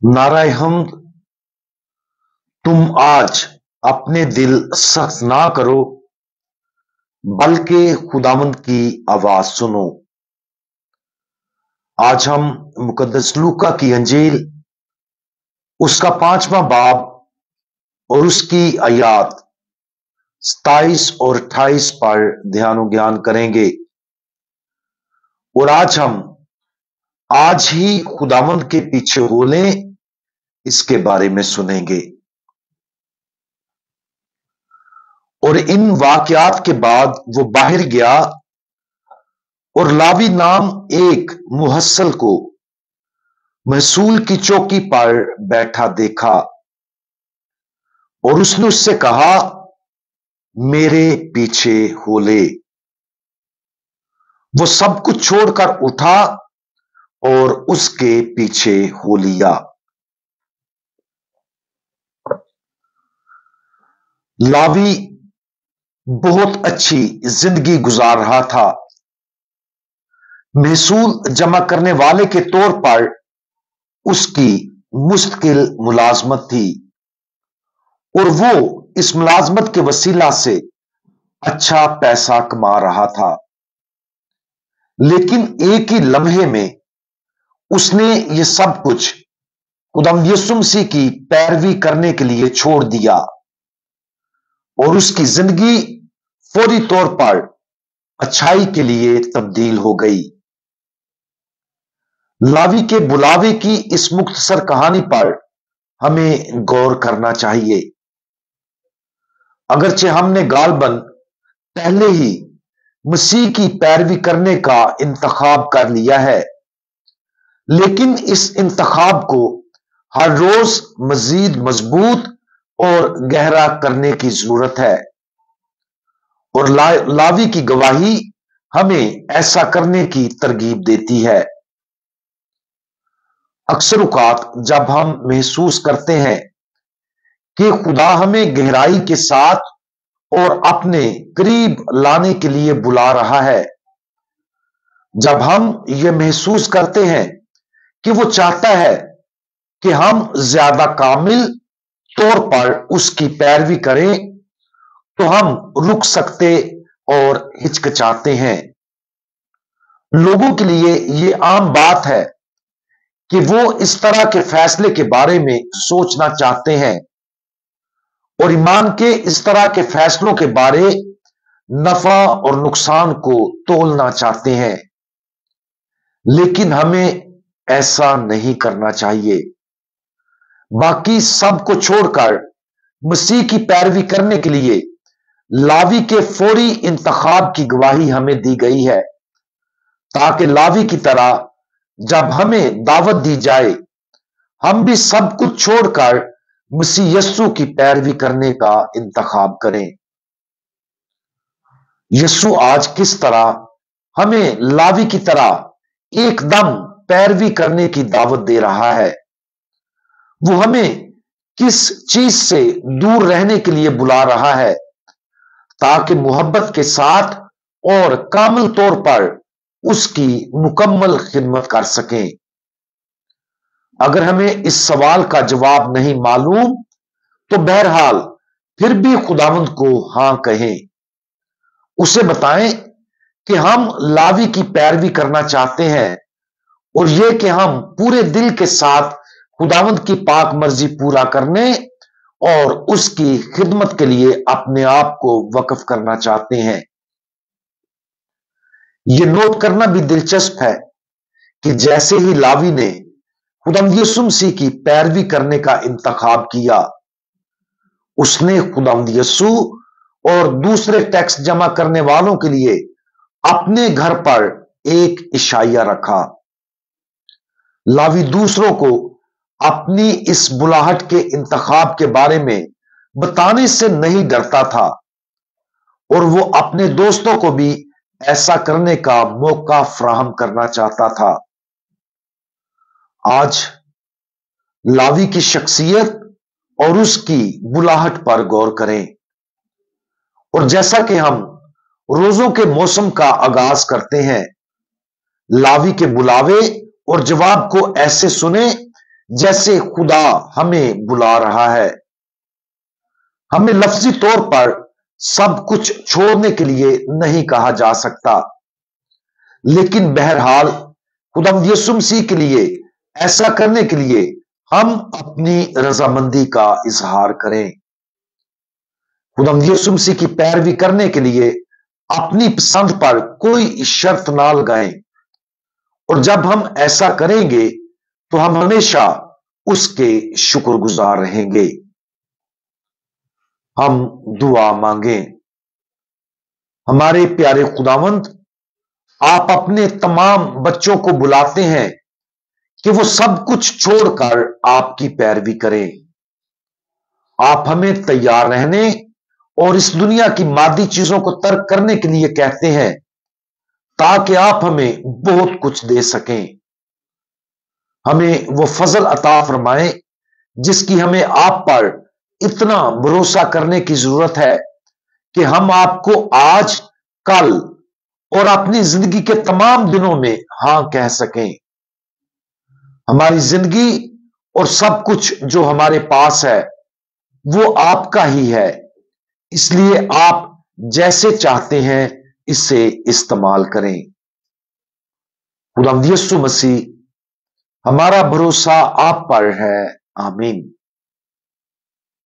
नाराए हम्द। तुम आज अपने दिल सख्त ना करो, बल्कि खुदावंद की आवाज सुनो। आज हम मुकद्दस लूका की अंजील उसका 5वां बाब और उसकी आयात 27 और 28 पर ध्यान ज्ञान करेंगे। और आज ही खुदावंद के पीछे हो लें, इसके बारे में सुनेंगे। और इन वाकयात के बाद वो बाहर गया और लावी नाम एक मुहस्सल को महसूल की चौकी पर बैठा देखा, और उसने उससे कहा, मेरे पीछे हो ले। वो सब कुछ छोड़कर उठा और उसके पीछे हो लिया। लावी बहुत अच्छी जिंदगी गुजार रहा था। महसूल जमा करने वाले के तौर पर उसकी मुश्किल मुलाजमत थी, और वो इस मुलाजमत के वसीला से अच्छा पैसा कमा रहा था। लेकिन एक ही लम्हे में उसने ये सब कुछ खुदावंद यीशु मसीह की पैरवी करने के लिए छोड़ दिया, और उसकी जिंदगी फौरी तौर पर अच्छाई के लिए तब्दील हो गई। लावी के बुलावे की इस मुख्तसर कहानी पर हमें गौर करना चाहिए। अगरचे हमने गालबन पहले ही मसीह की पैरवी करने का इंतखाब कर लिया है, लेकिन इस इंतखाब को हर रोज मजीद मजबूत और गहरा करने की जरूरत है। और लावी की गवाही हमें ऐसा करने की तरगीब देती है। अक्सर औकात जब हम महसूस करते हैं कि खुदा हमें गहराई के साथ और अपने करीब लाने के लिए बुला रहा है, जब हम ये महसूस करते हैं कि वो चाहता है कि हम ज्यादा कामिल तौर पर उसकी पैरवी करें, तो हम रुक सकते और हिचकिचाते हैं। लोगों के लिए ये आम बात है कि वो इस तरह के फैसले के बारे में सोचना चाहते हैं और ईमान के इस तरह के फैसलों के बारे नफा और नुकसान को तोलना चाहते हैं। लेकिन हमें ऐसा नहीं करना चाहिए। बाकी सब को छोड़कर मसीह की पैरवी करने के लिए लावी के फौरी इंतखाब की गवाही हमें दी गई है, ताकि लावी की तरह जब हमें दावत दी जाए, हम भी सब कुछ छोड़कर मसीह यस्सु की पैरवी करने का इंतखाब करें। यस्सु आज किस तरह हमें लावी की तरह एकदम पैरवी करने की दावत दे रहा है। वो हमें किस चीज से दूर रहने के लिए बुला रहा है, ताकि मोहब्बत के साथ और कामिल तौर पर उसकी मुकम्मल खिदमत कर सकें। अगर हमें इस सवाल का जवाब नहीं मालूम, तो बहरहाल फिर भी खुदावंद को हां कहें। उसे बताएं कि हम लावी की पैरवी करना चाहते हैं, और यह कि हम पूरे दिल के साथ खुदावंद की पाक मर्जी पूरा करने और उसकी खिदमत के लिए अपने आप को वक्फ करना चाहते हैं। यह नोट करना भी दिलचस्प है कि जैसे ही लावी ने खुदावंद यीशु मसीह की पैरवी करने का इंतखाब किया, उसने खुदावंद यीशु और दूसरे टैक्स जमा करने वालों के लिए अपने घर पर एक इशाया रखा। लावी दूसरों को अपनी इस बुलाहट के इंतखाब के बारे में बताने से नहीं डरता था, और वो अपने दोस्तों को भी ऐसा करने का मौका फराहम करना चाहता था। आज लावी की शख्सियत और उसकी बुलाहट पर गौर करें। और जैसा कि हम रोजों के मौसम का आगाज करते हैं, लावी के बुलावे और जवाब को ऐसे सुने जैसे खुदा हमें बुला रहा है। हमें लफ्जी तौर पर सब कुछ छोड़ने के लिए नहीं कहा जा सकता, लेकिन बहरहाल खुदावंद यीशु मसीह के लिए ऐसा करने के लिए हम अपनी रजामंदी का इजहार करें। खुदावंद यीशु मसीह की पैरवी करने के लिए अपनी पसंद पर कोई शर्त ना लगाएं, और जब हम ऐसा करेंगे तो हम हमेशा उसके शुक्रगुजार रहेंगे। हम दुआ मांगे। हमारे प्यारे खुदावंद, आप अपने तमाम बच्चों को बुलाते हैं कि वो सब कुछ छोड़कर आपकी पैरवी करें। आप हमें तैयार रहने और इस दुनिया की मादी चीजों को तर्क करने के लिए कहते हैं, ताकि आप हमें बहुत कुछ दे सकें। हमें वो फजल अता फरमाएं जिसकी हमें आप पर इतना भरोसा करने की जरूरत है कि हम आपको आज, कल और अपनी जिंदगी के तमाम दिनों में हां कह सकें। हमारी जिंदगी और सब कुछ जो हमारे पास है वो आपका ही है, इसलिए आप जैसे चाहते हैं इसे इस्तेमाल करें। खुदावंद यीशु मसीह, हमारा भरोसा आप पर है। आमीन।